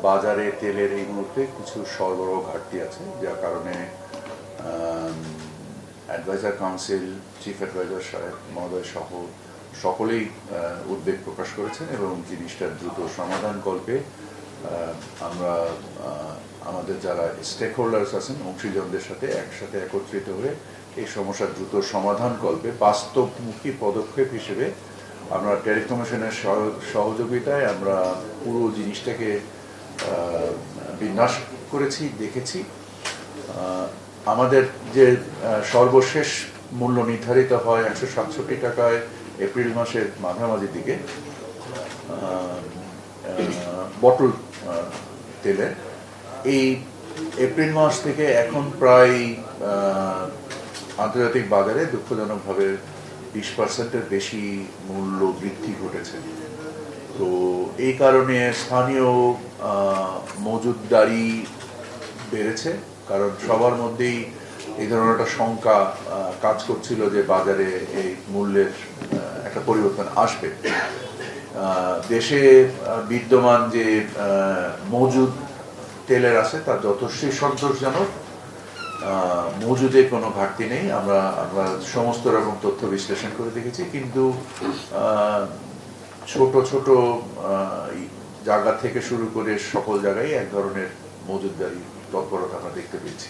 বাজারে তেলের এই মুহূর্তে কিছু সরবরাহ ঘাটতি আছে, যার কারণে অ্যাডভাইজার কাউন্সিল, চিফ অ্যাডভাইজার সাহেব মহোদয় সহ সকলেই উদ্বেগ প্রকাশ করেছেন এবং জিনিসটার দ্রুত সমাধান কল্পে আমরা আমাদের যারা স্টেক হোল্ডার্স আছেন, অংশীজনদের সাথে একসাথে একত্রিত হয়ে এই সমস্যার দ্রুত সমাধান কল্পে বাস্তবমুখী পদক্ষেপ হিসেবে আমরা ট্যারিফ কমিশনের সহযোগিতায় আমরা পুরো জিনিসটাকে বিন্যাস করেছি, দেখেছি। আমাদের যে সর্বশেষ মূল্য নির্ধারিত হয় 167 টাকায় এপ্রিল মাসের মাঝামাঝির দিকে বটল তেলের, এই এপ্রিল মাস থেকে এখন প্রায় আন্তর্জাতিক বাজারে দুঃখজনকভাবে 20%-এর বেশি মূল্য বৃদ্ধি ঘটেছে। তো এই কারণে স্থানীয় মজুতদারি বেড়েছে, কারণ সবার মধ্যেই এই ধরনের একটা শঙ্কা কাজ করছিল যে বাজারে এই মূল্যের একটা পরিবর্তন আসবে। দেশে বিদ্যমান যে মজুদ তেলের আছে তা যথেষ্টই সন্তোষজনক, মজুদে কোনো ঘাটতি নেই। আমরা সমস্ত রকম তথ্য বিশ্লেষণ করে দেখেছি, কিন্তু ছোট ছোট জায়গা থেকে শুরু করে সকল জায়গায় এক ধরনের মজুদদারি তৎপরতা আমরা দেখতে পেয়েছি।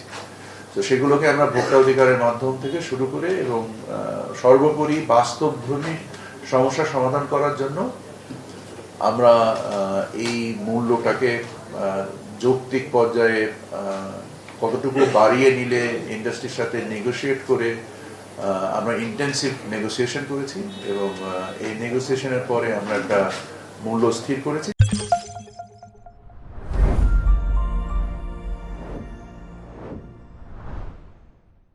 তো সেগুলোকে আমরা ভোক্তা অধিকারের মাধ্যম থেকে শুরু করে এবং সর্বোপরি বাস্তবধর্মী সমস্যা সমাধান করার জন্য আমরা এই মূল্যটাকে যৌক্তিক পর্যায়ে কতটুকু বাড়িয়ে নিলে ইন্ডাস্ট্রির সাথে নেগোশিয়েট করে আমরা ইন্টেন্সিভ নেগোসিয়েশন করেছি এবং এই নেগোসিয়েশনের পরে আমরা একটা মূল্য স্থির করেছি।